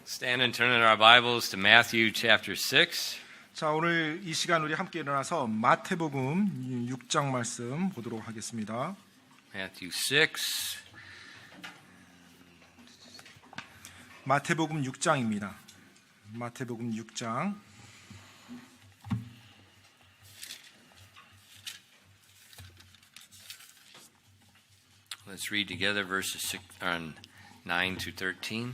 Stand and turn in our Bibles to Matthew chapter 6. 자, 오늘 이 시간 우리 함께 일어나서 마태복음 6장 말씀 보도록 하겠습니다. Matthew 6. 마태복음 6장입니다. 마태복음 6장. Let's read together verses 9 to 13.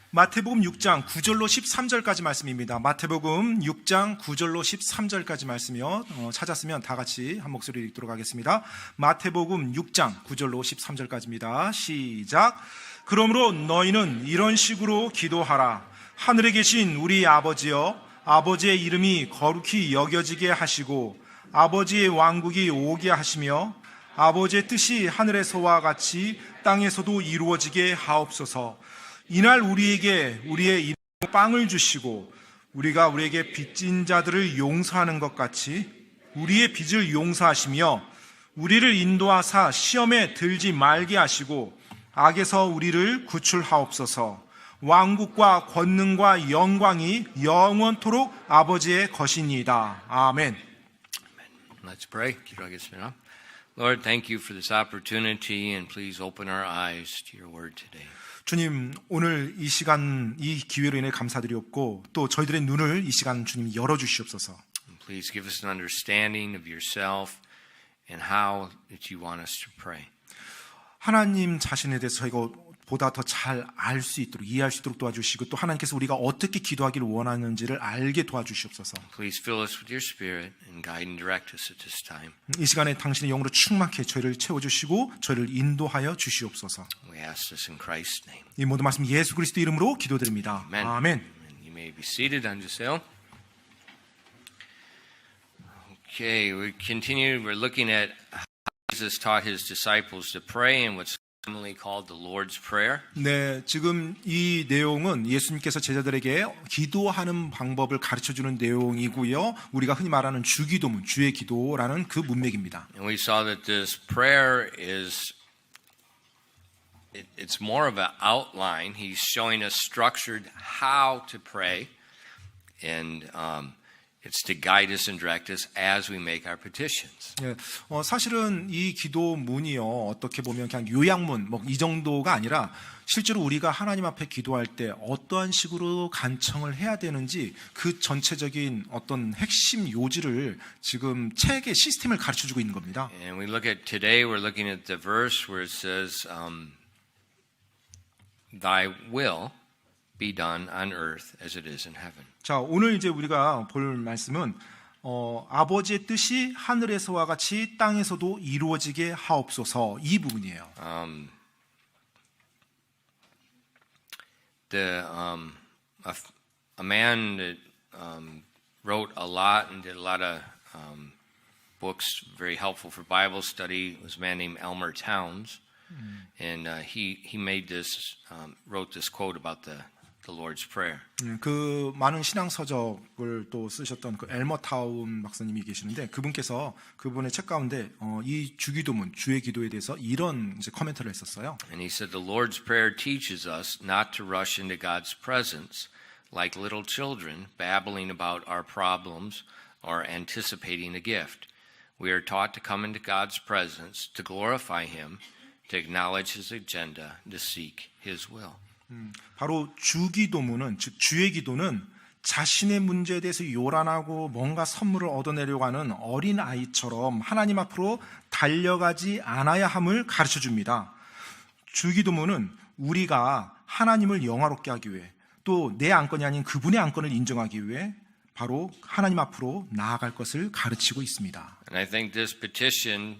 마태복음 6장 9절로 13절까지 말씀입니다. 마태복음 6장 9절로 13절까지 말씀이요. 찾았으면 다 같이 한 목소리 읽도록 하겠습니다. 마태복음 6장 9절로 13절까지입니다. 시작. 그러므로 너희는 이런 식으로 기도하라. 하늘에 계신 우리 아버지여, 아버지의 이름이 거룩히 여겨지게 하시고 아버지의 왕국이 오게 하시며 아버지의 뜻이 하늘에서와 같이 땅에서도 이루어지게 하옵소서. 이날 우리에게 우리의 일용할 빵을 주시고 우리가 우리에게 빚진 자들을 용서하는 것 같이 우리의 빚을 용서하시며 우리를 인도하사 시험에 들지 말게 하시고 악에서 우리를 구출하옵소서. 왕국과 권능과 영광이 영원토록 아버지의 것이니이다. 아멘. Let's pray. 기도하겠습니다. Lord, thank you for this opportunity and please open our eyes to your word today. 주님, 오늘 이 시간, 이 기회로 인해 감사드리옵고 또 저희들의 눈을 이 시간 주님 열어주시옵소서. Please give us an understanding of yourself and how that you want us to pray. 하나님 자신에 대해서 저희가 보다 더 잘 알 수 있도록 이해할 수 있도록 도와주시고 또 하나님께서 우리가 어떻게 기도하기를 원하는지를 알게 도와주시옵소서. Please fill us with your spirit and guide and direct us at this time. 이 시간에 당신의 영으로 충만케 저희를 채워주시고 저희를 인도하여 주시옵소서. We ask this in Christ's name. 이 모든 말씀 예수 그리스도 이름으로 기도드립니다. Amen. 아멘. You may be seated. 앉으세요. Okay, we continue. We're looking at how Jesus taught his disciples to pray and what's commonly called the Lord's Prayer. 네, 지금 이 내용은 예수님께서 제자들에게 기도하는 방법을 가르쳐주는 내용이고요. 우리가 흔히 말하는 주기도문, 주의 기도라는 그 문맥입니다. And we saw that this prayer is it's more of an outline. He's showing us structured how to pray, and it's to guide us and direct us as we make our petitions. 예, 사실은 이 기도문이요, 어떻게 보면 그냥 요약문, 뭐 이 정도가 아니라 실제로 우리가 하나님 앞에 기도할 때 어떠한 식으로 간청을 해야 되는지 그 전체적인 어떤 핵심 요지를 지금 책의 시스템을 가르쳐주고 있는 겁니다. And we look at today. We're looking at the verse where it says, "Thy will be done on earth as it is in heaven." 자, 오늘 이제 우리가 볼 말씀은 아버지의 뜻이 하늘에서와 같이 땅에서도 이루어지게 하옵소서, 이 부분이에요. A man that wrote a lot and did a lot of books, very helpful for Bible study, was a man named Elmer Towns, and he made this, wrote this quote about the Lord's Prayer. 그 많은 신앙 서적을 또 쓰셨던 그 엘머 타운 박사님이 계시는데 그분께서 그분의 책 가운데 이 주기도문, 주의 기도에 대해서 이런 이제 코멘트를 했었어요. And he said the Lord's Prayer teaches us not to rush into God's presence like little children babbling about our problems or anticipating a gift. We are taught to come into God's presence to glorify him, to acknowledge his agenda, to seek his will. 바로 주기도문은, 즉 주의 기도는 자신의 문제에 대해서 요란하고 뭔가 선물을 얻어내려고 하는 어린 아이처럼 하나님 앞으로 달려가지 않아야 함을 가르쳐 줍니다. 주기도문은 우리가 하나님을 영화롭게 하기 위해 또 내 안건이 아닌 그분의 안건을 인정하기 위해 바로 하나님 앞으로 나아갈 것을 가르치고 있습니다. And I think this petition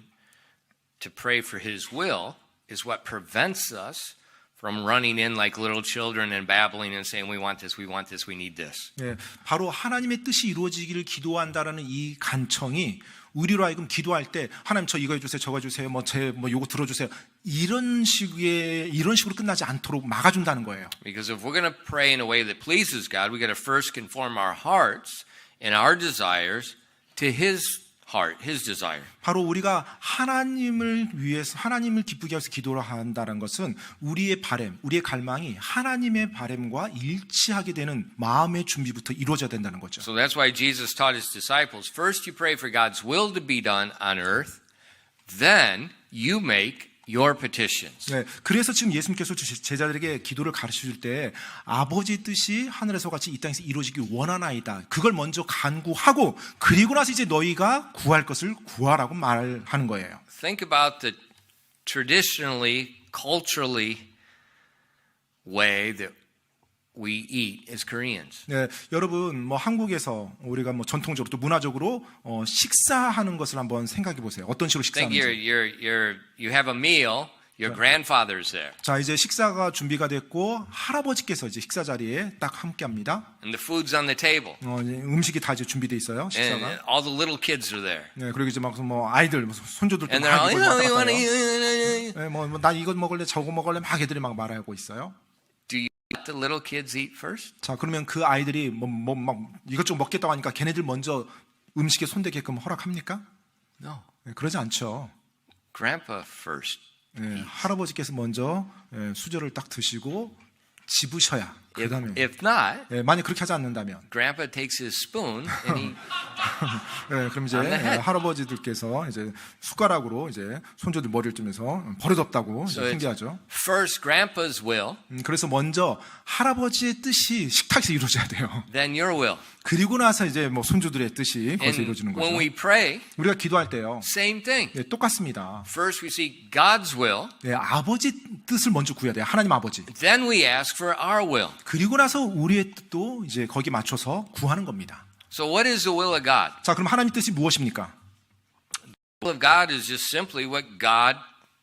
to pray for his will is what prevents us from running in like little children and babbling and saying we want this, we need this. 네, 바로 하나님의 뜻이 이루어지기를 기도한다라는 이 간청이 우리로 하여금 기도할 때 하나님 저 이거 해주세요, 저거 해주세요, 뭐 요거 들어주세요, 이런 식으로 끝나지 않도록 막아준다는 거예요. Because if we're going to pray in a way that pleases God, we got to first conform our hearts and our desires to His heart, His desire. 바로 우리가 하나님을 위해서 하나님을 기쁘게 해서 기도를 한다는 것은 우리의 바람, 우리의 갈망이 하나님의 바람과 일치하게 되는 마음의 준비부터 이루어져야 된다는 거죠. So that's why Jesus taught His disciples, first you pray for God's will to be done on earth, then you make your petitions. 네, 그래서 지금 예수님께서 제자들에게 기도를 가르쳐줄 때 아버지 뜻이 하늘에서 같이 이 땅에서 이루어지기 원하나이다. 그걸 먼저 간구하고 그리고 나서 이제 너희가 구할 것을 구하라고 말하는 거예요. Think about the traditionally, culturally way that we eat as Koreans. 네, 여러분 뭐 한국에서 우리가 뭐 전통적으로 또 문화적으로 식사하는 것을 한번 생각해 보세요. 어떤 식으로 Think 식사하는지. you have a meal, your grandfather's there, 자, 이제 식사가 준비가 됐고 할아버지께서 이제 식사 자리에 딱 함께합니다. and the food's on the table, 이제 음식이 다 이제 준비돼 있어요. and 식사가. all the little kids are there, 네, 그리고 이제 막 뭐 아이들, 손주들도 and they're all, 막 이걸 왔다 you 갔다 want to 해요. eat? 네, 나 이거 먹을래, 저거 먹을래 막 애들이 막 말하고 있어요. Do you let the little kids eat first? 자, 그러면 그 아이들이 막 이것저것 먹겠다고 하니까 걔네들 먼저 음식에 손대게끔 허락합니까? No, 네, 그러지 않죠. Grandpa first. 네, 할아버지께서 먼저 수저를 딱 드시고 집으셔야 그 다음에 If not, 만약 그렇게 하지 않는다면 Grandpa takes his spoon and he 그럼 이제 On the head. 할아버지들께서 이제 숟가락으로 이제 손주들 머리를 뜨면서 버릇없다고 So 이제 it's 핑계하죠. first Grandpa's will, 그래서 먼저 할아버지의 뜻이 식탁에서 이루어져야 돼요. then your will. 그리고 나서 이제 뭐 손주들의 뜻이 거기서 And 이루어지는 거죠. when we pray, 우리가 기도할 때요, same thing. 똑같습니다. First we seek God's will, 아버지 뜻을 먼저 구해야 돼요. 하나님 아버지. then we ask for our will. 그리고 나서 우리의 뜻도 이제 거기 맞춰서 구하는 겁니다. So what is the will of God? 자, 그럼 하나님 뜻이 무엇입니까? The will of God is just simply what God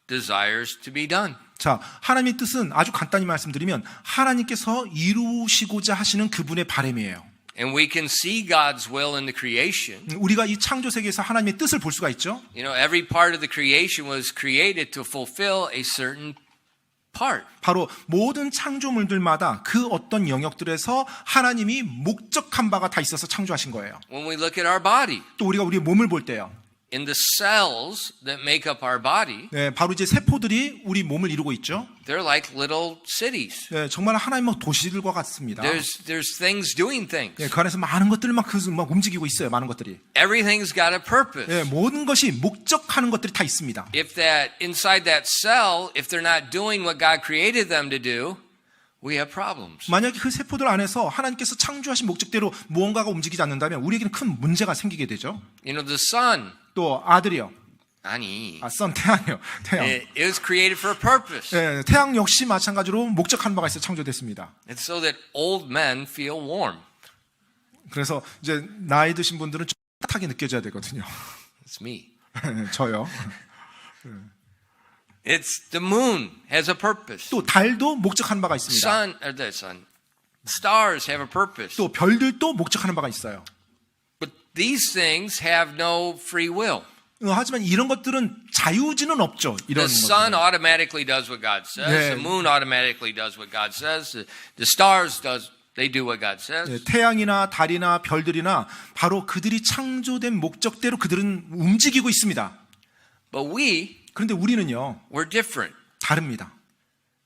desires to be done. 자, 하나님의 뜻은 아주 간단히 말씀드리면 하나님께서 이루시고자 하시는 그분의 바람이에요. And we can see God's will in the creation. 우리가 이 창조 세계에서 하나님의 뜻을 볼 수가 있죠. You know, every part of the creation was created to fulfill a certain part. 바로 모든 창조물들마다 그 어떤 영역들에서 하나님이 목적한 바가 다 있어서 창조하신 거예요. When we look at our body, 또 우리가 우리의 몸을 볼 때요. in the cells that make up our body, 바로 이제 세포들이 우리 몸을 이루고 있죠. they're like little cities. 정말 하나님의 도시들과 같습니다. There's things doing things. 그 안에서 많은 것들을 막 움직이고 있어요. 많은 것들이. Everything's got a purpose. 모든 것이 목적하는 것들이 다 있습니다. If that inside that cell, if they're not doing what God created them to do, we have problems. 만약에 그 세포들 안에서 하나님께서 창조하신 목적대로 무언가가 움직이지 않는다면 우리에게는 큰 문제가 생기게 되죠. You know, the sun, 또 아들이요. 아니, 태양이요. 태양. it was created for a purpose. 태양 역시 마찬가지로 목적하는 바가 있어 창조됐습니다. It's so that old men feel warm. 그래서 이제 나이 드신 분들은 좀 따뜻하게 느껴져야 되거든요. It's me. 저요. It's the moon has a purpose. 또 달도 목적하는 바가 있습니다. Stars have a purpose. 또 별들도 목적하는 바가 있어요. But these things have no free will. 하지만 이런 것들은 자유지는 없죠. 이런 The sun 것들은. automatically does what God says. 네. The moon automatically does what God says. The stars they do what God says. 태양이나 달이나 별들이나 바로 그들이 창조된 목적대로 그들은 움직이고 있습니다. But 그런데 우리는요, we're different. 다릅니다.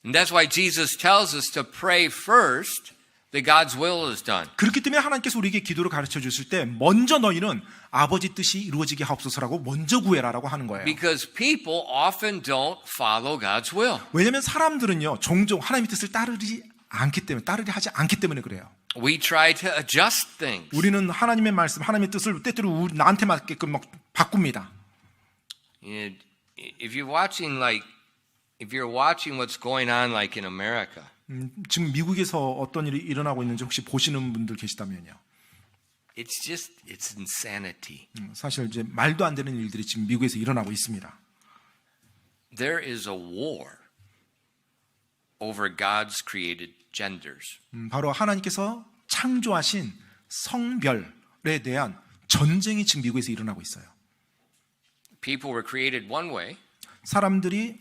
And that's why Jesus tells us to pray first that God's will is done. 그렇기 때문에 하나님께서 우리에게 기도를 가르쳐 주실 때 먼저 너희는 아버지 뜻이 이루어지게 하옵소서라고 먼저 구해라라고 하는 거예요. Because people often don't follow God's will. 왜냐하면 사람들은요, 종종 하나님의 뜻을 따르지 하지 않기 때문에 그래요. We try to adjust things. 우리는 하나님의 말씀, 하나님의 뜻을 때때로 나한테 맞게끔 막 바꿉니다. If you're watching what's going on like in America, 지금 미국에서 어떤 일이 일어나고 있는지 혹시 보시는 분들 계시다면요. it's insanity. 사실 이제 말도 안 되는 일들이 지금 미국에서 일어나고 있습니다. There is a war over God's created genders. 바로 하나님께서 창조하신 성별에 대한 전쟁이 지금 미국에서 일어나고 있어요. People were created one way, 사람들이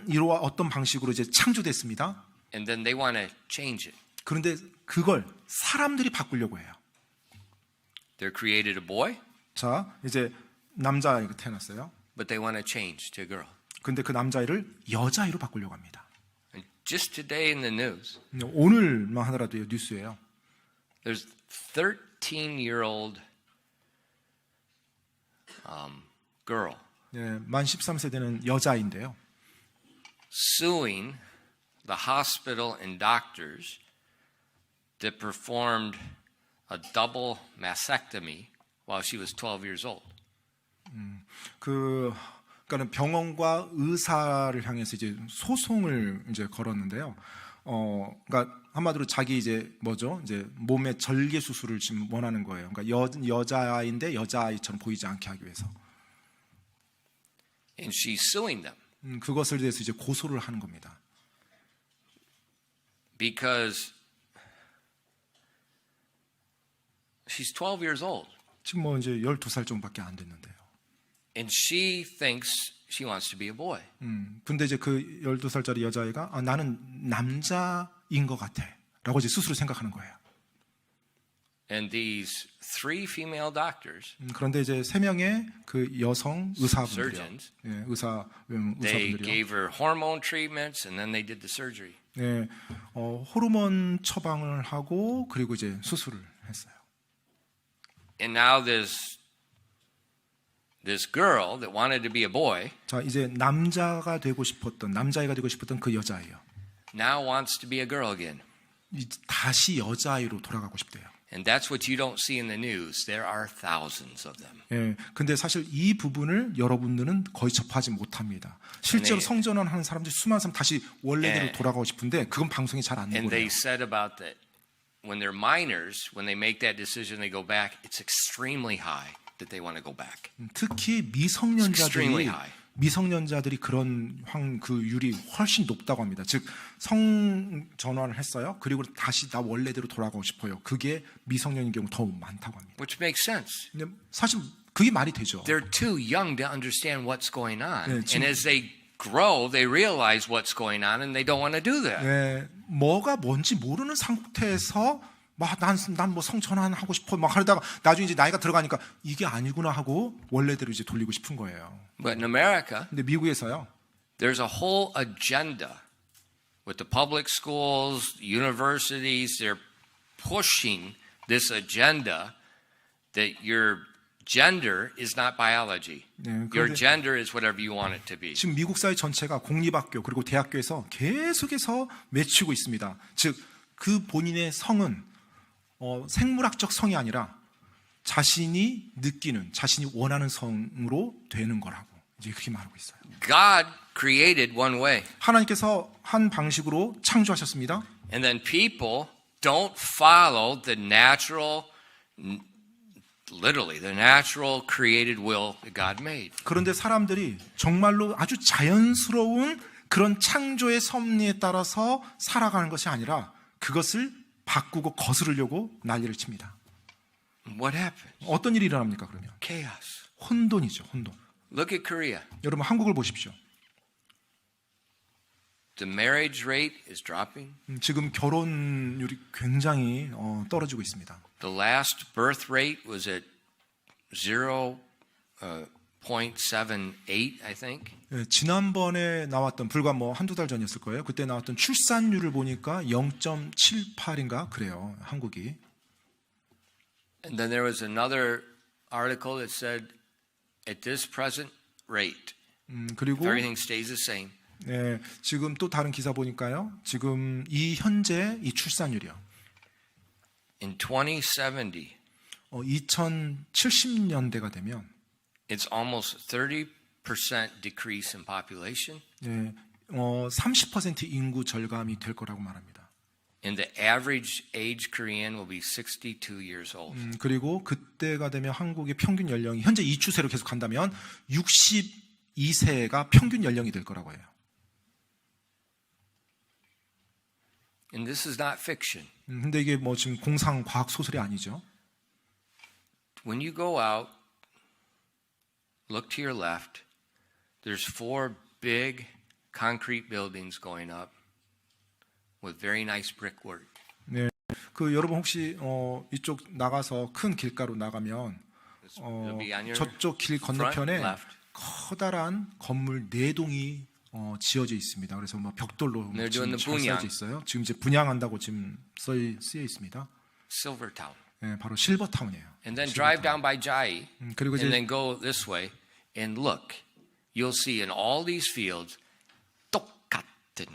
이러한 어떤 방식으로 이제 창조됐습니다. and then they want to change it. 그런데 그걸 사람들이 바꾸려고 해요. They're created a boy, 자, 이제 남자아이가 태어났어요. but they want to change to a girl. 근데 그 남자아이를 여자아이로 바꾸려고 합니다. And just today in the news, 오늘만 하더라도 뉴스예요. there's 13-year-old girl 예, 만 13세 되는 여자인데요. suing the hospital and doctors that performed a double mastectomy while she was 12 years old. 그러니까는 병원과 의사를 향해서 이제 소송을 이제 걸었는데요. 그러니까 한마디로 자기 이제 뭐죠? 이제 몸의 절개 수술을 지금 원하는 거예요. 그러니까 여자아이인데 여자아이처럼 보이지 않게 하기 위해서. And she's suing them 그것을 대해서 이제 고소를 하는 겁니다. because she's 12 years old. 지금 뭐 이제 12살 정도밖에 안 됐는데요. And she thinks she wants to be a boy. 근데 이제 그 12살짜리 여자아이가 나는 남자인 것 같아 라고 이제 스스로 생각하는 거예요. And these 3 female doctors, 그런데 이제 3명의 그 여성 의사분들이요. surgeons, 예, they 의사분들이요. gave her hormone treatments and then they did the surgery. 예, 호르몬 처방을 하고 그리고 이제 수술을 했어요. And now this girl that wanted to be a boy 자, 이제 남자아이가 되고 싶었던 그 여자아이요. now wants to be a girl again. 다시 여자아이로 돌아가고 싶대요. And that's what you don't see in the news. There are thousands of them. 예, 근데 사실 이 부분을 여러분들은 거의 접하지 못합니다. 실제로 네. 성전환하는 사람들이 수많은 사람 다시 원래대로 네. 돌아가고 싶은데 그건 방송이 잘 안 And 되고요. they said about that when they're minors, when they make that decision, they go back, it's extremely high that they want to go back. 특히 extremely 미성년자들이 high. 그런 율이 훨씬 높다고 합니다. 즉 성전환을 했어요. 그리고 다시 나 원래대로 돌아가고 싶어요. 그게 미성년인 경우 더 많다고 합니다. Which makes sense. 근데 사실 그게 말이 되죠. They're too young to understand what's going on. 네, And as they grow, they realize what's going on and they don't want to do that. 예, 뭐가 뭔지 모르는 상태에서 난 뭐 성전환하고 싶어 막 하다가 나중에 이제 나이가 들어가니까 이게 아니구나 하고 원래대로 이제 돌리고 싶은 거예요. But in America, 근데 미국에서요. there's a whole agenda with the public schools, universities, they're pushing this agenda that your gender is not biology. 네, Your 그런데 gender is whatever you want it to be. 지금 미국 사회 전체가 공립학교 그리고 대학교에서 계속해서 외치고 있습니다. 즉 그 본인의 성은 생물학적 성이 아니라 자신이 느끼는, 자신이 원하는 성으로 되는 거라고 이제 그렇게 말하고 있어요. God created one way, 하나님께서 한 방식으로 창조하셨습니다. and then people don't follow the natural, literally, the natural created will that God made. 그런데 사람들이 정말로 아주 자연스러운 그런 창조의 섭리에 따라서 살아가는 것이 아니라 그것을 바꾸고 거스르려고 난리를 칩니다. What happened? 어떤 일이 일어납니까 그러면? Chaos. 혼돈이죠, 혼돈. Look at Korea. 여러분 한국을 보십시오. The marriage rate is dropping. 지금 결혼율이 굉장히 떨어지고 있습니다. The last birth rate was at 0.78, I think. 예, 지난번에 나왔던 불과 뭐 한두 달 전이었을 거예요. 그때 나왔던 출산율을 보니까 0.78인가 그래요. 한국이. And then there was another article that said at this present rate, 그리고 if everything stays the same, 예, 지금 또 다른 기사 보니까요. 지금 이 현재 이 출산율이요. in 2070, 2070년대가 되면 it's almost 30% decrease in population, 예, 30% 인구 절감이 될 거라고 말합니다. and the average age Korean will be 62 years old. 그리고 그때가 되면 한국의 평균 연령이 현재 이 추세로 계속 간다면 62세가 평균 연령이 될 거라고 해요. And this is not fiction. 근데 이게 뭐 지금 공상 과학 소설이 아니죠. When you go out, look to your left, there's 4 big concrete buildings going up with very nice brickwork. 네. 그 여러분 혹시 이쪽 나가서 큰 길가로 나가면 It'll be on your 저쪽 길 front 건너편에 left. 커다란 건물 4동이 지어져 있습니다. 그래서 뭐 벽돌로 They're 지금 doing the 잘 분양. 써져 있어요. 지금 이제 분양한다고 지금 쓰여 있습니다. Silver Town. 예, 바로 실버타운이에요. And then drive down by Jai 그리고 and 이제 then go this way and look. You'll see in all these fields 똑같은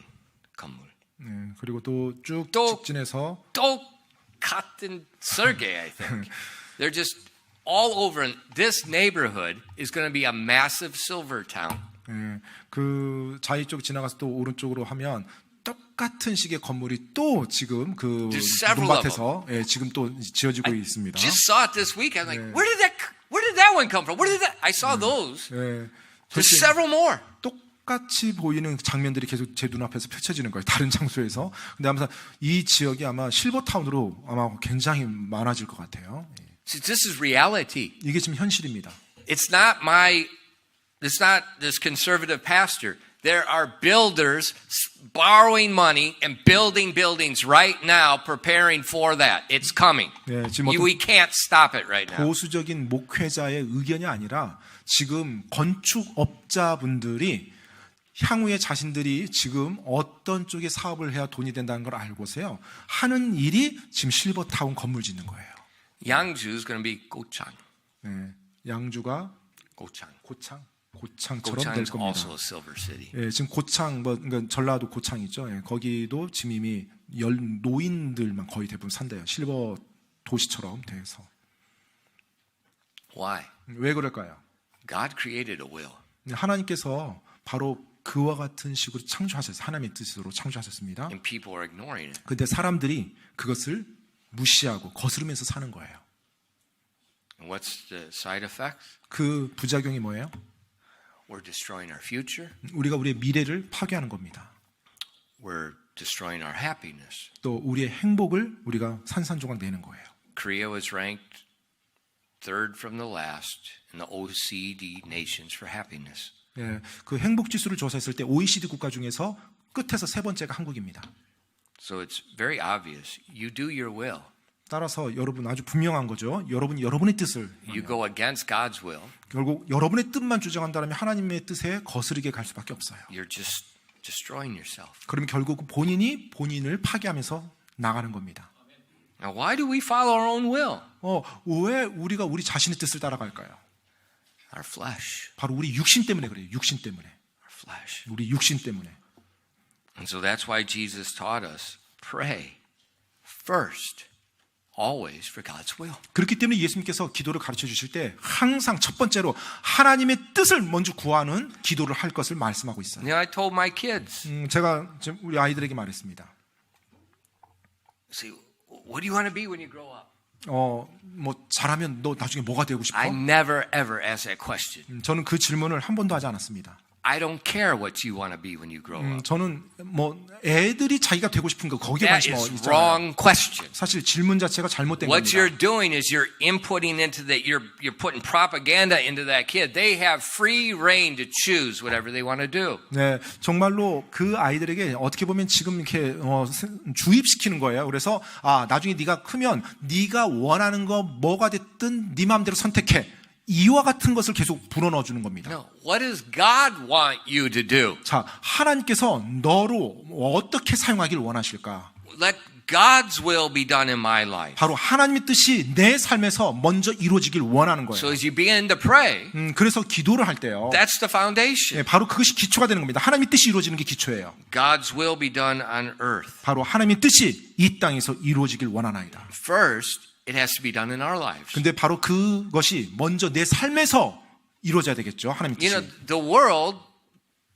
건물. 예, 그리고 또 쭉 또- 직진해서 똑같은 설계, I think. They're just all over. And this neighborhood is going to be a massive silver town. 예, 그 자이 쪽 지나가서 또 오른쪽으로 하면 똑같은 식의 건물이 또 지금 그 Just several of 논밭에서 예, 지금 또 지어지고 있습니다. Just saw it this week. I'm like, where did that one come from? Where did that? I saw those. 예, There's 그렇게 several more. 똑같이 보이는 장면들이 계속 제 눈앞에서 펼쳐지는 거예요. 다른 장소에서. 근데 아마 이 지역이 아마 실버타운으로 아마 굉장히 많아질 것 같아요. 예. See, this is reality. 이게 지금 현실입니다. It's not this conservative pastor. There are builders borrowing money and building buildings right now, preparing for that. It's coming. 네, 지금 We can't stop it right now. 보수적인 목회자의 의견이 아니라 지금 건축업자분들이 향후에 자신들이 지금 어떤 쪽에 사업을 해야 돈이 된다는 걸 알고서요. 하는 일이 지금 실버타운 건물 짓는 거예요. Yangju is going to be Gochang. 네, 양주가 Gochang. 고창처럼 될 Gochang is 겁니다. also a silver city. 예, 지금 고창 그러니까 전라도 고창 있죠. 예, 거기도 지금 이미 노인들만 거의 대부분 산대요. 실버 도시처럼 돼서. Why? 왜 그럴까요? God created a will. 하나님께서 바로 그와 같은 식으로 창조하셨어요. 하나님의 뜻으로 창조하셨습니다. And people are ignoring it. 근데 사람들이 그것을 무시하고 거스르면서 사는 거예요. And what's the side effects? 그 부작용이 뭐예요? We're destroying our future. 우리가 우리의 미래를 파괴하는 겁니다. We're destroying our happiness. 또 우리의 행복을 우리가 산산조각 내는 거예요. Korea was ranked third from the last in the OECD nations for happiness. 예, 그 행복 지수를 조사했을 때 OECD 국가 중에서 끝에서 세 번째가 한국입니다. So it's very obvious. You do your will. 따라서 여러분 아주 분명한 거죠. 여러분이 여러분의 뜻을 You go against God's will. 결국 여러분의 뜻만 주장한다면 하나님의 뜻에 거스르게 갈 수밖에 없어요. You're just destroying yourself. 그러면 결국 본인이 본인을 파괴하면서 나가는 겁니다. Now, why do we follow our own will? 왜 우리가 우리 자신의 뜻을 따라갈까요? Our flesh. 바로 우리 육신 때문에 그래요. 육신 때문에. Our flesh. 우리 육신 때문에. And so that's why Jesus taught us pray first, always for God's will. 그렇기 때문에 예수님께서 기도를 가르쳐 주실 때 항상 첫 번째로 하나님의 뜻을 먼저 구하는 기도를 할 것을 말씀하고 있어요. You know, I told my kids, 제가 지금 우리 아이들에게 말했습니다. see, what do you want to be when you grow up? 뭐 잘하면 너 나중에 뭐가 되고 싶어? I never ever ask that question. 저는 그 질문을 한 번도 하지 않았습니다. I don't care what you want to be when you grow up. 저는 뭐 애들이 자기가 되고 싶은 거 거기에 That 관심 is 있잖아요. wrong question. 사실 질문 자체가 잘못된 What 겁니다. you're doing is you're inputting into that. You're putting propaganda into that kid. They have free reign to choose whatever they want to do. 네, 정말로 그 아이들에게 어떻게 보면 지금 이렇게 주입시키는 거예요. 그래서 나중에 네가 크면 네가 원하는 거 뭐가 됐든 네 마음대로 선택해. 이와 같은 것을 계속 불어넣어 주는 겁니다. No, what does God want you to do? 자, 하나님께서 너로 어떻게 사용하기를 원하실까? Let God's will be done in my life. 바로 하나님의 뜻이 내 삶에서 먼저 이루어지길 원하는 So 거예요. as you begin to pray, 그래서 기도를 할 때요. that's the foundation. 바로 그것이 기초가 되는 겁니다. 하나님의 뜻이 이루어지는 게 기초예요. God's will be done on earth. 바로 하나님의 뜻이 이 땅에서 이루어지길 원하나이다. First, it has to be done in our lives. 근데 바로 그것이 먼저 내 삶에서 이루어져야 되겠죠. 하나님 뜻이. You know, the world,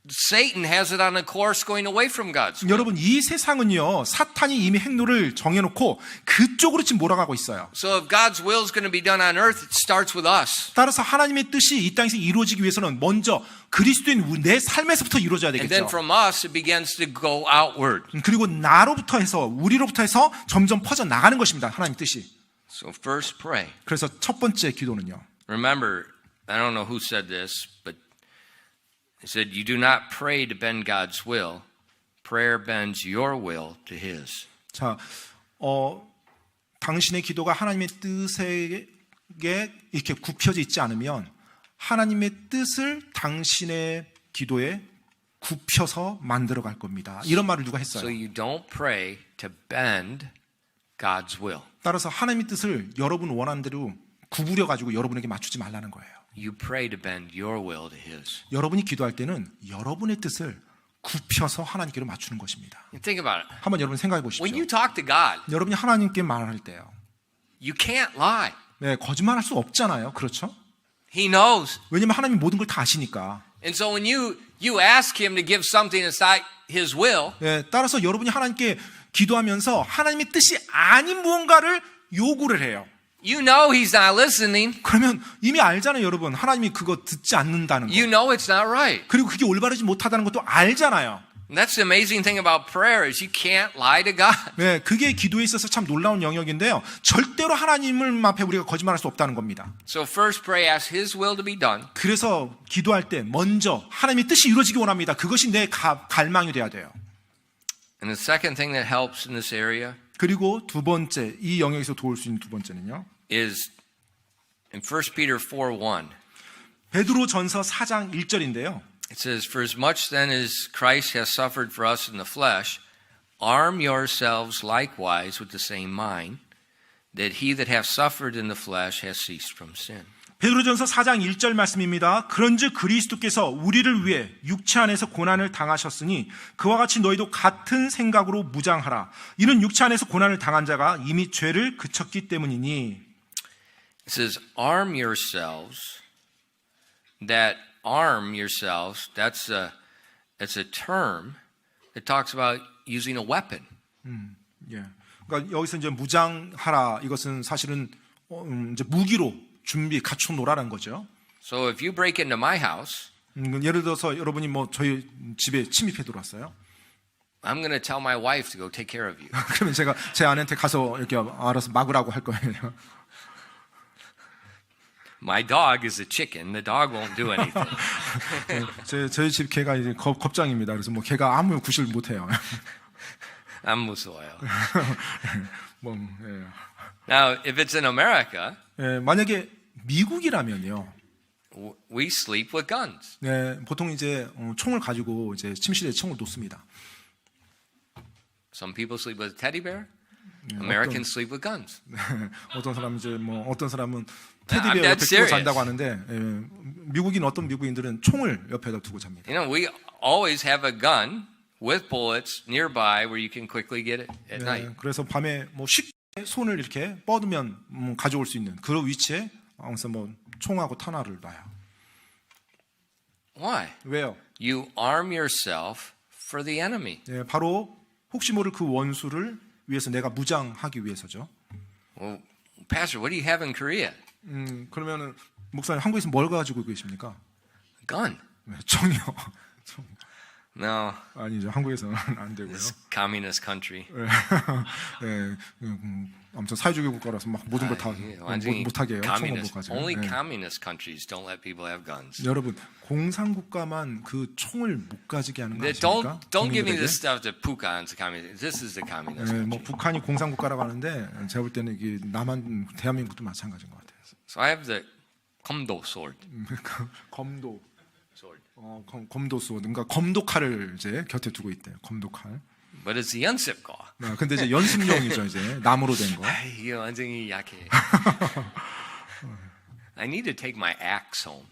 Satan has it on a course going away from God's will. 여러분 이 세상은요. 사탄이 이미 행로를 정해놓고 그쪽으로 지금 몰아가고 있어요. So if God's will is going to be done on earth, it starts with us. 따라서 하나님의 뜻이 이 땅에서 이루어지기 위해서는 먼저 그리스도인 내 삶에서부터 이루어져야 And then 되겠죠. from us, it begins to go outward. 그리고 나로부터 해서 우리로부터 해서 점점 퍼져 나가는 것입니다. 하나님의 뜻이. So first pray. 그래서 첫 번째 기도는요. Remember, I don't know who said this, but it said, you do not pray to bend God's will. Prayer bends your will to His. 자, 당신의 기도가 하나님의 뜻에 이렇게 굽혀져 있지 않으면 하나님의 뜻을 당신의 기도에 굽혀서 만들어 갈 겁니다. 이런 말을 누가 So 했어요. you don't pray to bend God's will. 따라서 하나님의 뜻을 여러분 원하는 대로 구부려 가지고 여러분에게 맞추지 말라는 거예요. You pray to bend your will to His. 여러분이 기도할 때는 여러분의 뜻을 굽혀서 하나님께로 맞추는 것입니다. Think about it. 한번 여러분 생각해 보십시오. When you talk to God, 여러분이 하나님께 말할 때요. you can't lie. 네, 거짓말할 수 없잖아요. 그렇죠? He knows. 왜냐면 하나님이 모든 걸 다 아시니까. And so when you ask Him to give something that's not His will, 네, 따라서 여러분이 하나님께 기도하면서 하나님의 뜻이 아닌 무언가를 요구를 해요. you know He's not listening. 그러면 이미 알잖아요, 여러분. 하나님이 그거 듣지 않는다는 거. You know it's not right. 그리고 그게 올바르지 못하다는 것도 알잖아요. And that's the amazing thing about prayer is you can't lie to God. 네, 그게 기도에 있어서 참 놀라운 영역인데요. 절대로 하나님을 앞에 우리가 거짓말할 수 없다는 겁니다. So first pray, ask His will to be done. 그래서 기도할 때 먼저 하나님의 뜻이 이루어지기 원합니다. 그것이 내 갈망이 돼야 돼요. And the second thing that helps in this area 그리고 두 번째, 이 영역에서 도울 수 있는 두 번째는요. is in 1 Peter 4:1. 베드로 전서 4장 1절인데요. It says, For as much then as Christ has suffered for us in the flesh, arm yourselves likewise with the same mind, that he that hath suffered in the flesh has ceased from sin. 베드로전서 4장 1절 말씀입니다. 그런즉 그리스도께서 우리를 위해 육체 안에서 고난을 당하셨으니 그와 같이 너희도 같은 생각으로 무장하라. 이는 육체 안에서 고난을 당한 자가 이미 죄를 그쳤기 때문이니. It says, arm yourselves. That arm yourselves, that's a term that talks about using a weapon. 예. 그러니까 여기서 이제 무장하라. 이것은 사실은 이제 무기로 준비 갖춰 놓으라는 거죠. So if you break into my house, 예를 들어서 여러분이 뭐 저희 집에 침입해 들어왔어요. I'm going to tell my wife to go take care of you. 그러면 제가 제 아내한테 가서 이렇게 알아서 막으라고 할 거예요. My dog is a chicken. The dog won't do anything. 저희 집 개가 이제 겁장입니다. 그래서 뭐 개가 아무 구실 못 해요. 안 무서워요. 뭐, 예. Now, if it's in America, 예, 만약에 미국이라면요. we sleep with guns. 네, 보통 이제 총을 가지고 이제 침실에 총을 놓습니다. Some people sleep with a teddy bear. Americans sleep with guns. 어떤 사람은 이제 뭐 어떤 사람은 I'm 테디베어 dead 옆에 두고 serious. 잔다고 하는데 미국인 어떤 미국인들은 총을 옆에다 두고 잡니다. You know, we always have a gun with bullets nearby where you can quickly get it at night. 네, 그래서 밤에 뭐 쉽게 손을 이렇게 뻗으면 가져올 수 있는 그런 위치에 항상 뭐 총하고 탄화를 놔요. Why? 왜요? You arm yourself for the enemy. 네, 바로 혹시 모를 그 원수를 위해서 내가 무장하기 위해서죠. Well, Pastor, what do you have in Korea? 그러면은 목사님 한국에서 뭘 가지고 계십니까? Gun. 네, 총이요. No, 아니죠. 한국에서는 안 되고요. it's communist country. 네, 아무튼 사회주의 국가라서 막 모든 걸 다 완전히 못하게 해요. 총을 못 communist. 가지고. Only 네. communist countries don't let people have guns. 여러분 공산국가만 그 총을 못 가지게 하는 거 아십니까? Don't give me 국민들에게? this stuff that Pukan's a communist. This is the communist 네, country. 뭐 북한이 공산국가라고 하는데 제가 볼 때는 이게 남한 대한민국도 마찬가지인 것 같아요. So I have the 검도 sword. 검도 Sword. 검도수 그러니까 검도칼을 이제 곁에 두고 있대요. 검도칼. But it's the 연습거. 네, 근데 이제 연습용이죠. 이제 나무로 된 거. 이거 완전히 약해. I need to take my axe home.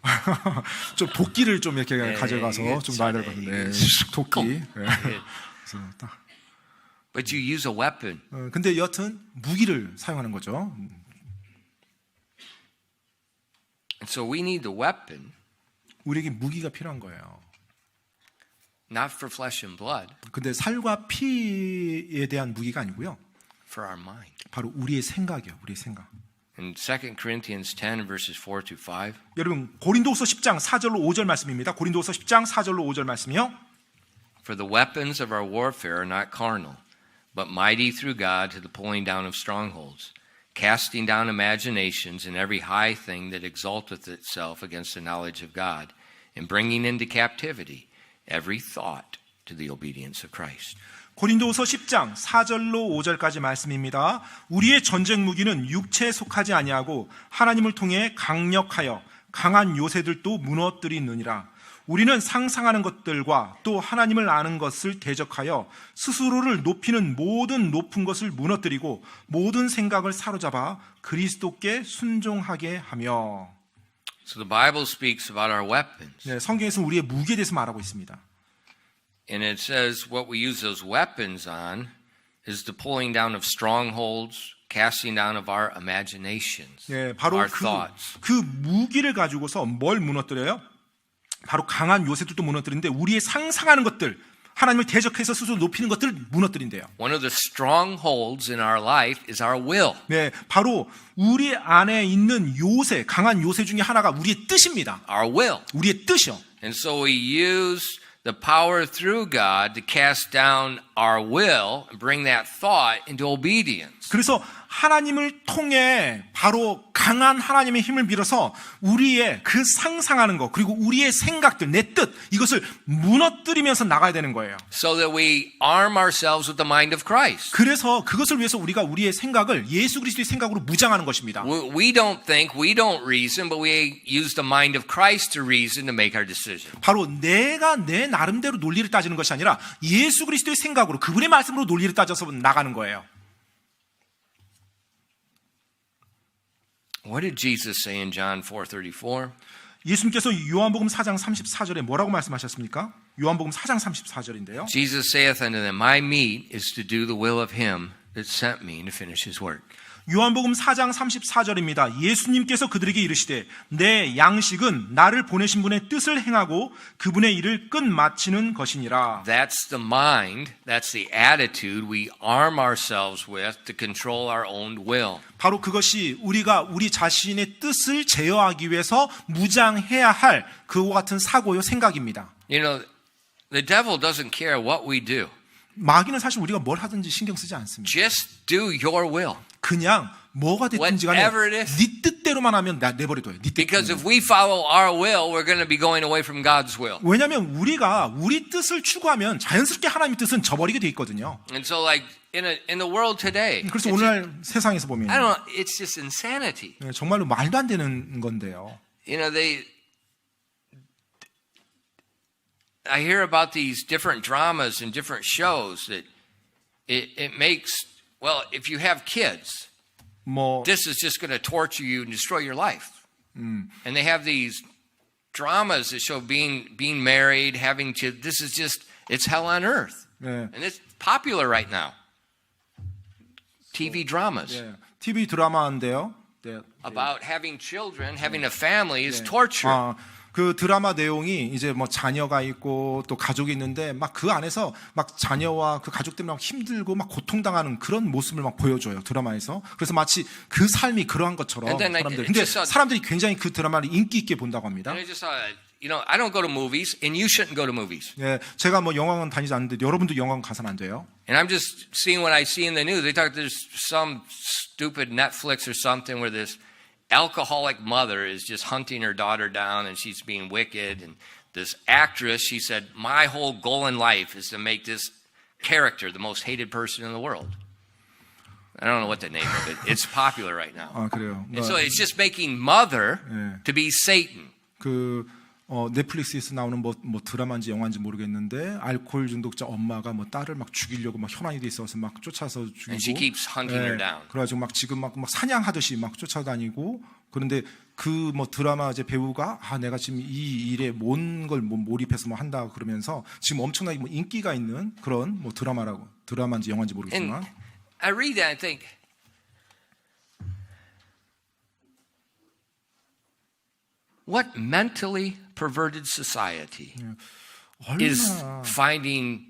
좀 도끼를 좀 이렇게 네, 가져가서 이게 좀 놔야 될 것 이게 같은데 도끼. 네. 그래서 딱. But you use a weapon. 근데 여튼 무기를 사용하는 거죠. And so we need the weapon, 우리에게 무기가 필요한 거예요. not for flesh and blood, 근데 살과 피에 대한 무기가 아니고요. for our mind. 바로 우리의 생각이요. 우리의 생각. In 2 Corinthians 10 verses 4 to 5, 여러분 고린도후서 10장 4절로 5절 말씀입니다. 고린도후서 10장 4절로 5절 말씀이요. For the weapons of our warfare are not carnal, but mighty through God to the pulling down of strongholds, casting down imaginations and every high thing that exalteth itself against the knowledge of God, and bringing into captivity every thought to the obedience of Christ. 고린도후서 10장 4절로 5절까지 말씀입니다. 우리의 전쟁 무기는 육체에 속하지 아니하고 하나님을 통해 강력하여 강한 요새들도 무너뜨리느니라. 우리는 상상하는 것들과 또 하나님을 아는 것을 대적하여 스스로를 높이는 모든 높은 것을 무너뜨리고 모든 생각을 사로잡아 그리스도께 순종하게 하며. So the Bible speaks about our weapons. 네, 성경에서 우리의 무기에 대해서 말하고 있습니다. And it says what we use those weapons on is the pulling down of strongholds, casting down of our imaginations, 네, 바로 our thoughts. 그 무기를 가지고서 뭘 무너뜨려요? 바로 강한 요새들도 무너뜨리는데 우리의 상상하는 것들, 하나님을 대적해서 스스로 높이는 것들을 무너뜨린대요. One of the strongholds in our life is our will. 네, 바로 우리 안에 있는 요새, 강한 요새 중에 하나가 우리의 뜻입니다. Our will. 우리의 뜻이요. And so we use the power through God to cast down our will and bring that thought into obedience. 그래서 하나님을 통해 바로 강한 하나님의 힘을 빌어서 우리의 그 상상하는 것 그리고 우리의 생각들, 내 뜻 이것을 무너뜨리면서 나가야 되는 거예요. So that we arm ourselves with the mind of Christ. 그래서 그것을 위해서 우리가 우리의 생각을 예수 그리스도의 생각으로 무장하는 것입니다. We don't think, we don't reason, but we use the mind of Christ to reason to make our decision. 바로 내가 내 나름대로 논리를 따지는 것이 아니라 예수 그리스도의 생각으로 그분의 말씀으로 논리를 따져서 나가는 거예요. What did Jesus say in John 4:34? 예수님께서 요한복음 4장 34절에 뭐라고 말씀하셨습니까? 요한복음 4장 34절인데요. Jesus saith unto them, My meat is to do the will of him that sent me and to finish his work. 요한복음 4장 34절입니다. 예수님께서 그들에게 이르시되 내 양식은 나를 보내신 분의 뜻을 행하고 그분의 일을 끝마치는 것이니라. That's the mind, that's the attitude we arm ourselves with to control our own will. 바로 그것이 우리가 우리 자신의 뜻을 제어하기 위해서 무장해야 할 그와 같은 사고요 생각입니다. You know, the devil doesn't care what we do. 마귀는 사실 우리가 뭘 하든지 신경 쓰지 않습니다. Just do your will. 그냥 뭐가 됐든지 간에 Whatever it is. 네 뜻대로만 하면 내버려둬요. 네 Because 뜻대로. if we follow our will, we're going to be going away from God's will. 왜냐하면 우리가 우리 뜻을 추구하면 자연스럽게 하나님의 뜻은 저버리게 돼 있거든요. And so like in the world today, 그래서 it's, 오늘날 세상에서 보면 I don't know, it's just insanity. 정말로 말도 안 되는 건데요. You know, I hear about these different dramas and different shows that it makes, well, if you have kids, 뭐 this is just going to torture you and destroy your life. And they have these dramas that show being married, having kids. This is just, it's hell on earth. 네. And it's popular right now. TV dramas 네. TV 드라마인데요. 네. about having children, having a family is torture. 그 드라마 내용이 이제 뭐 자녀가 있고 또 가족이 있는데 막 그 안에서 막 자녀와 그 가족 때문에 막 힘들고 막 고통당하는 그런 모습을 막 보여줘요 드라마에서. 그래서 마치 그 삶이 그러한 것처럼 And then 사람들. 근데 사람들이 굉장히 그 드라마를 인기 있게 본다고 합니다. And I just thought, you know, I don't go to movies, and you shouldn't go to movies. 예, 제가 뭐 영화관 다니지 않는데 여러분도 영화관 가서는 안 돼요. And I'm just seeing what I see in the news. They talk there's some stupid Netflix or something where this alcoholic mother is just hunting her daughter down and she's being wicked. And this actress, she said, my whole goal in life is to make this character the most hated person in the world. I don't know what the name of it. It's popular right now. 아 그래요. And so it's just making mother to be Satan. 그 넷플릭스에서 나오는 뭐 드라마인지 영화인지 모르겠는데 알코올 중독자 엄마가 뭐 딸을 막 죽이려고 막 혈안이 돼 있어서 막 쫓아서 죽이고. And she keeps hunting her down. 그래가지고 막 지금 막 사냥하듯이 막 쫓아다니고 그런데 그 뭐 드라마 이제 배우가 내가 지금 이 일에 뭔 걸 몰입해서 뭐 한다 그러면서 지금 엄청나게 뭐 인기가 있는 그런 뭐 드라마인지 영화인지 모르겠지만. And I read that and think, what mentally perverted society is finding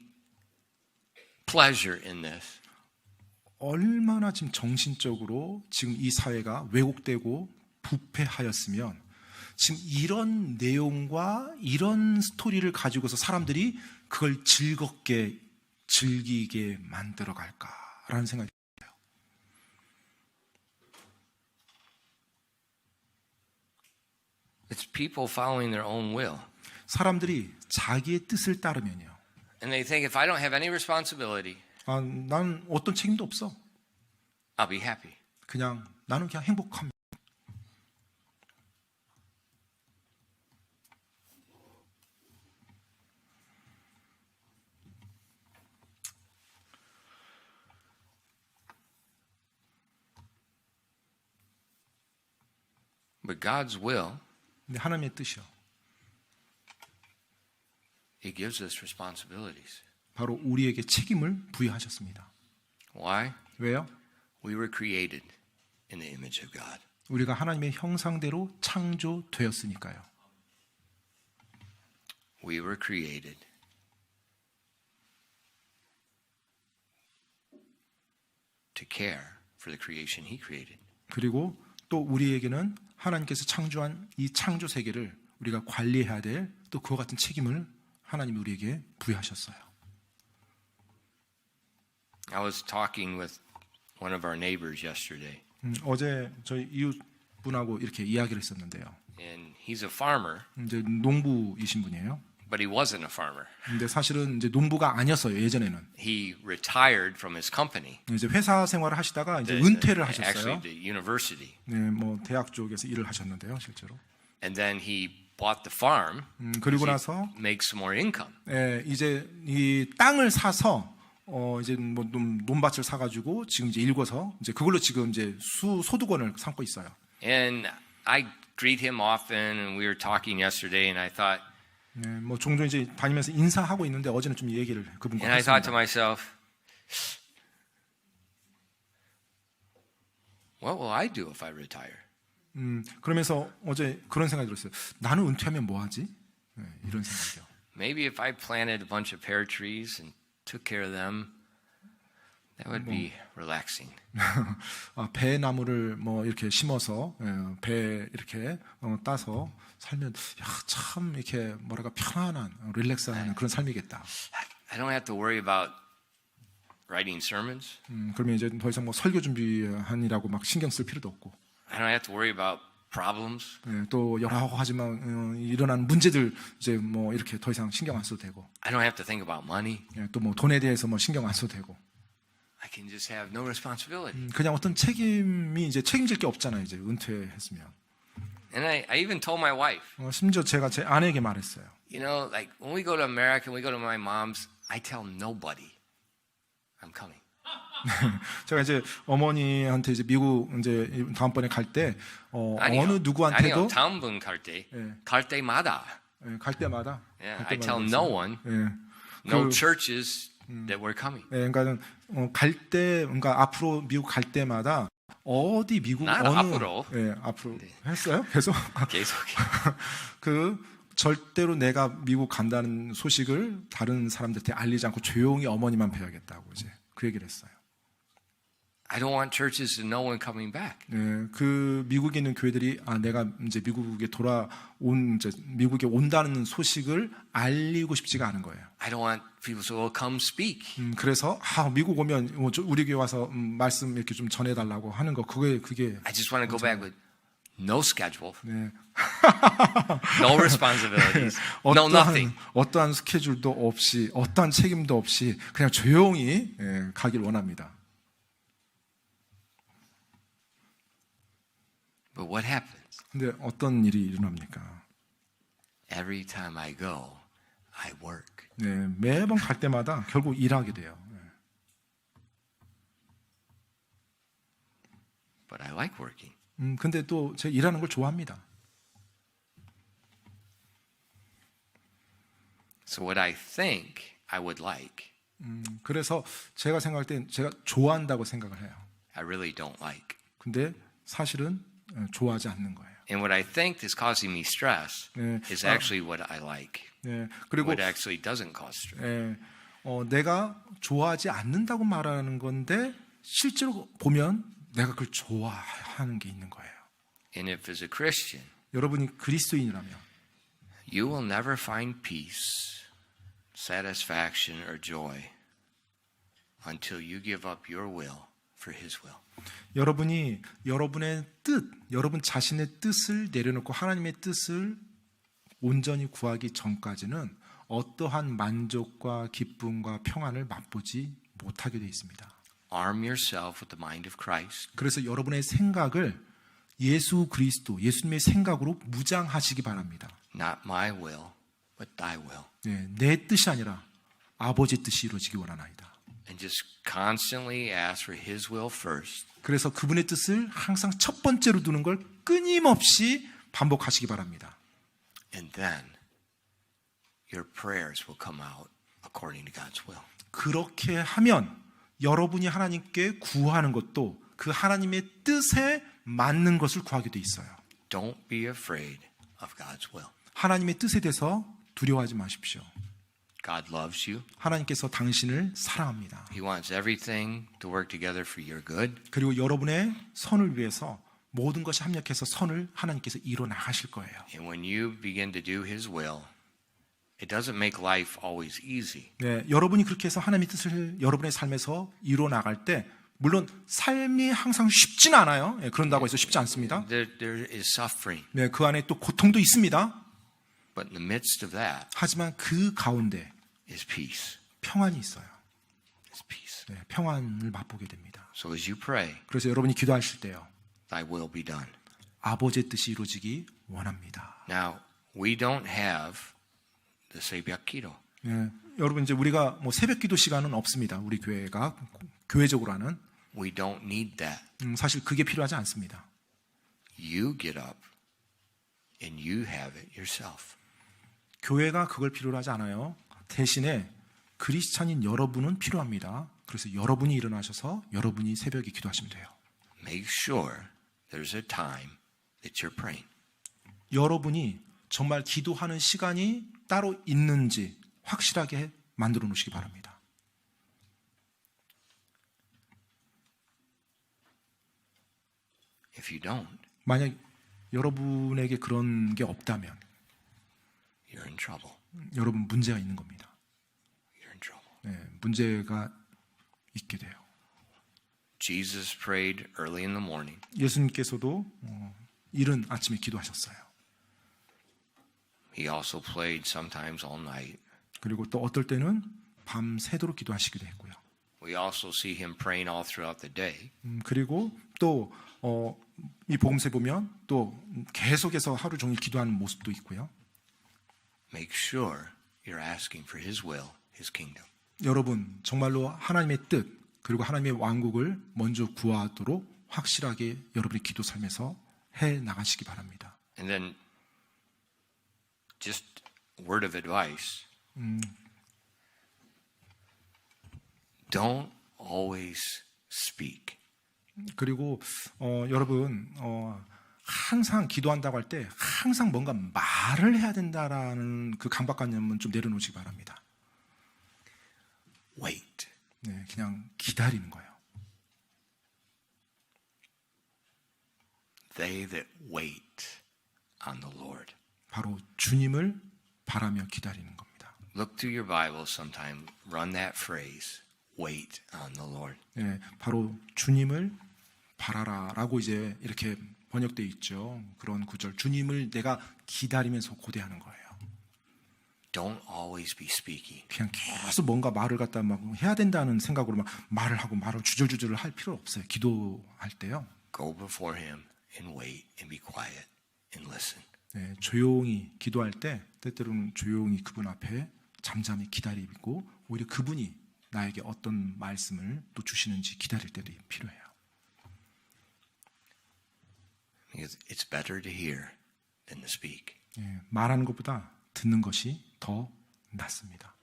pleasure in this? 얼마나 지금 정신적으로 지금 이 사회가 왜곡되고 부패하였으면 지금 이런 내용과 이런 스토리를 가지고서 사람들이 그걸 즐기게 만들어 갈까라는 생각이 들어요. It's people following their own will. 사람들이 자기의 뜻을 따르면요. And they think if I don't have any responsibility, 아, 난 어떤 책임도 없어. I'll be happy. 그냥 나는 그냥 행복합니다. But God's will, 근데 하나님의 뜻이요. He gives us responsibilities. 바로 우리에게 책임을 부여하셨습니다. Why? 왜요? We were created in the image of God. 우리가 하나님의 형상대로 창조되었으니까요. We were created to care for the creation He created. 그리고 또 우리에게는 하나님께서 창조한 이 창조 세계를 우리가 관리해야 될 또 그와 같은 책임을 하나님이 우리에게 부여하셨어요. I was talking with one of our neighbors yesterday, 어제 저희 이웃분하고 이렇게 이야기를 했었는데요. and he's a farmer, 이제 농부이신 분이에요. but he wasn't a farmer. 근데 사실은 이제 농부가 아니었어요. 예전에는 He retired from his company, 이제 회사 생활을 하시다가 이제 the- 은퇴를 actually 하셨어요. the university, 네, 뭐 대학 쪽에서 일을 하셨는데요, 실제로. and then he bought the farm 그리고 to 나서 make some more income. 이제 이 땅을 사서 이제 뭐 논밭을 사가지고 지금 이제 일궈서 이제 그걸로 지금 이제 소득원을 삼고 있어요. And I greet him often, and we were talking yesterday, and I thought, 네, 뭐 종종 이제 다니면서 인사하고 있는데 어제는 좀 얘기를 그분과 and I thought to 했습니다. myself, what will I do if I retire? 그러면서 어제 그런 생각이 들었어요. 나는 은퇴하면 뭐 하지? 네, 이런 생각이요. Maybe if I planted a bunch of pear trees and took care of them, that would be relaxing. 배나무를 뭐 이렇게 심어서 배 이렇게 따서 살면 참 이렇게 뭐랄까 편안한 릴렉스하는 그런 삶이겠다. I don't have to worry about writing sermons. 그러면 이제 더 이상 뭐 설교 준비하느라고 막 신경 쓸 필요도 없고 I don't have to worry about problems. 또 여러 하지만 일어나는 문제들 이제 뭐 이렇게 더 이상 신경 안 써도 되고 I don't have to think about money. 또 뭐 돈에 대해서 뭐 신경 안 써도 되고 I can just have no responsibility. 그냥 어떤 책임이 이제 책임질 게 없잖아요. 이제 은퇴했으면. And I even told my wife, 심지어 제가 제 아내에게 말했어요. you know, like when we go to America, when we go to my mom's, I tell nobody I'm coming. 제가 이제 어머니한테 이제 미국 이제 다음번에 갈 때 아니요. 어느 누구한테도 아니요. 다음 분 갈 때, 예. 갈 때마다, 갈 때마다 yeah, 갈 I tell 때마다 no one, no churches that we're coming. 그러니까 갈 때, 그러니까 앞으로 미국 갈 때마다 어디 미국 난 어느 앞으로. 앞으로 했어요? 계속 계속. 그 절대로 내가 미국 간다는 소식을 다른 사람들한테 알리지 않고 조용히 어머니만 뵈야겠다고 이제 그 얘기를 했어요. I don't want churches to know when coming back. 그 미국에 있는 교회들이 내가 이제 미국에 돌아온 이제 미국에 온다는 소식을 알리고 싶지가 않은 거예요. I don't want people to say, well, come speak. 그래서 미국 오면 우리 교회 와서 말씀 이렇게 좀 전해달라고 하는 거 그게 I just want to go back with no schedule, 네. no responsibilities, no nothing. 어떠한 스케줄도 없이 어떠한 책임도 없이 그냥 조용히 가길 원합니다. But what happens? 근데 어떤 일이 일어납니까? Every time I go, I work. 네, 매번 갈 때마다 결국 일하게 돼요. But I like working. 근데 또 제가 일하는 걸 좋아합니다. So what I think I would like, 그래서 제가 생각할 땐 제가 좋아한다고 생각을 해요. I really don't like. 근데 사실은 좋아하지 않는 거예요. And what I think is causing me stress 네, is actually what I like. 네, 그리고 What actually doesn't cause stress. 내가 좋아하지 않는다고 말하는 건데 실제로 보면 내가 그걸 좋아하는 게 있는 거예요. And if as a Christian, 여러분이 그리스도인이라면 you will never find peace, satisfaction, or joy until you give up your will for His will. 여러분이 여러분의 뜻, 여러분 자신의 뜻을 내려놓고 하나님의 뜻을 온전히 구하기 전까지는 어떠한 만족과 기쁨과 평안을 맛보지 못하게 되어 있습니다. Arm yourself with the mind of Christ. 그래서 여러분의 생각을 예수 그리스도, 예수님의 생각으로 무장하시기 바랍니다. Not my will, but thy will. 네, 내 뜻이 아니라 아버지 뜻이 이루어지기 원하나이다. And just constantly ask for his will first. 그래서 그분의 뜻을 항상 첫 번째로 두는 걸 끊임없이 반복하시기 바랍니다. And then your prayers will come out according to God's will. 그렇게 하면 여러분이 하나님께 구하는 것도 그 하나님의 뜻에 맞는 것을 구하게 돼 있어요. Don't be afraid of God's will. 하나님의 뜻에 대해서 두려워하지 마십시오. God loves you. 하나님께서 당신을 사랑합니다. He wants everything to work together for your good. 그리고 여러분의 선을 위해서 모든 것이 합력해서 선을 하나님께서 이뤄 나가실 거예요. And when you begin to do his will, it doesn't make life always easy. 네, 여러분이 그렇게 해서 하나님의 뜻을 여러분의 삶에서 이뤄 나갈 때 물론 삶이 항상 쉽지는 않아요. 네, 그런다고 해서 쉽지 않습니다. There is suffering. 네, 그 안에 또 고통도 있습니다. But in the midst of that 하지만 그 가운데 is peace. 평안이 있어요. It's peace. 네, 평안을 맛보게 됩니다. So as you pray, 그래서 여러분이 기도하실 때요. thy will be done. 아버지의 뜻이 이루어지기 원합니다. Now, we don't have the 새벽 기도. 네, 여러분 이제 우리가 뭐 새벽 기도 시간은 없습니다. 우리 교회가 교회적으로 하는 We don't need that. 사실 그게 필요하지 않습니다. You get up and you have it yourself. 교회가 그걸 필요로 하지 않아요. 대신에 크리스찬인 여러분은 필요합니다. 그래서 여러분이 일어나셔서 여러분이 새벽에 기도하시면 돼요. Make sure there's a time that you're praying. 여러분이 정말 기도하는 시간이 따로 있는지 확실하게 만들어 놓으시기 바랍니다. If you don't, 만약 여러분에게 그런 게 없다면 you're in trouble. 여러분 문제가 있는 겁니다. You're in trouble. 네, 문제가 있게 돼요. Jesus prayed early in the morning. 예수님께서도 이른 아침에 기도하셨어요. He also prayed sometimes all night. 그리고 또 어떨 때는 밤 새도록 기도하시기도 했고요. We also see him praying all throughout the day. 그리고 또 이 복음서에 보면 또 계속해서 하루 종일 기도하는 모습도 있고요. Make sure you're asking for his will, his kingdom. 여러분 정말로 하나님의 뜻 그리고 하나님의 왕국을 먼저 구하도록 확실하게 여러분의 기도 삶에서 해 나가시기 바랍니다. And then just word of advice. Don't always speak. 그리고 여러분 항상 기도한다고 할 때 항상 뭔가 말을 해야 된다라는 그 강박관념은 좀 내려놓으시기 바랍니다. Wait. 네, 그냥 기다리는 거예요. They that wait on the Lord. 바로 주님을 바라며 기다리는 겁니다. Look through your Bible sometime. Run that phrase. Wait on the Lord. 네, 바로 주님을 바라라라고 이제 이렇게 번역되어 있죠. 그런 구절. 주님을 내가 기다리면서 고대하는 거예요. Don't always be speaking. 그냥 계속 뭔가 말을 갖다 막 해야 된다는 생각으로 막 말을 하고 말을 주절주절을 할 필요 없어요. 기도할 때요. Go before him and wait and be quiet and listen. 네, 조용히 기도할 때 때때로는 조용히 그분 앞에 잠잠히 기다리고 오히려 그분이 나에게 어떤 말씀을 또 주시는지 기다릴 때도 필요해요. Because it's better to hear than to speak. 네, 말하는 것보다 듣는 것이 더 낫습니다.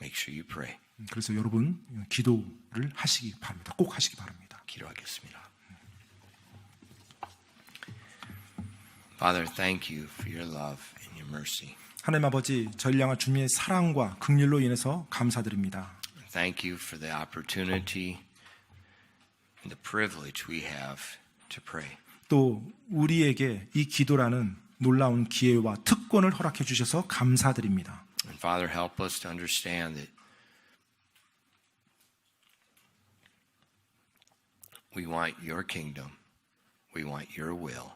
Make sure you pray. 그래서 여러분 기도를 하시기 바랍니다. 꼭 하시기 바랍니다. 기도하겠습니다. Father, thank you for your love and your mercy. 하나님 아버지, 저희를 향한 주님의 사랑과 긍휼로 인해서 감사드립니다. Thank you for the opportunity and the privilege we have to pray. 또 우리에게 이 기도라는 놀라운 기회와 특권을 허락해 주셔서 감사드립니다. And Father, help us to understand that we want your kingdom. We want your will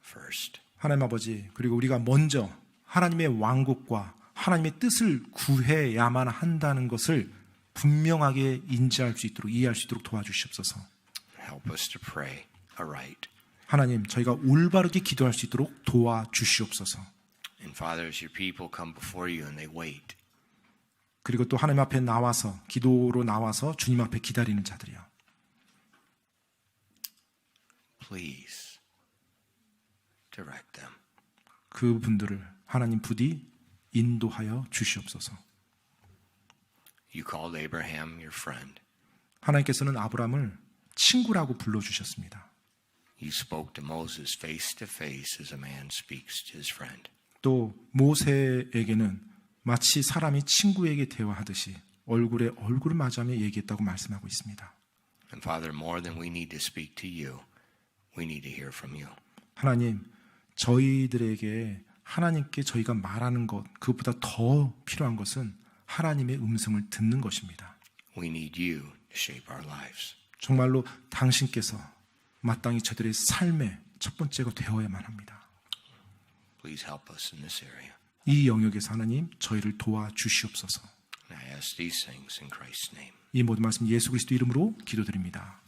first. 하나님 아버지, 그리고 우리가 먼저 하나님의 왕국과 하나님의 뜻을 구해야만 한다는 것을 분명하게 인지할 수 있도록, 이해할 수 있도록 도와주시옵소서. Help us to pray aright. 하나님, 저희가 올바르게 기도할 수 있도록 도와주시옵소서. And Father, as your people come before you and they wait, 그리고 또 하나님 앞에 나와서, 기도로 나와서 주님 앞에 기다리는 자들이요. please direct them. 그분들을 하나님 부디 인도하여 주시옵소서. You called Abraham your friend. 하나님께서는 아브라함을 친구라고 불러주셨습니다. You spoke to Moses face to face as a man speaks to his friend. 또 모세에게는 마치 사람이 친구에게 대화하듯이 얼굴에 얼굴을 마주하며 얘기했다고 말씀하고 있습니다. And Father, more than we need to speak to you, we need to hear from you. 하나님, 저희들에게 하나님께 저희가 말하는 것, 그것보다 더 필요한 것은 하나님의 음성을 듣는 것입니다. We need you to shape our lives. 정말로 당신께서 마땅히 저들의 삶의 첫 번째가 되어야만 합니다. Please help us in this area. 이 영역에서 하나님 저희를 도와주시옵소서. And I ask these things in Christ's name. 이 모든 말씀 예수 그리스도 이름으로 기도드립니다.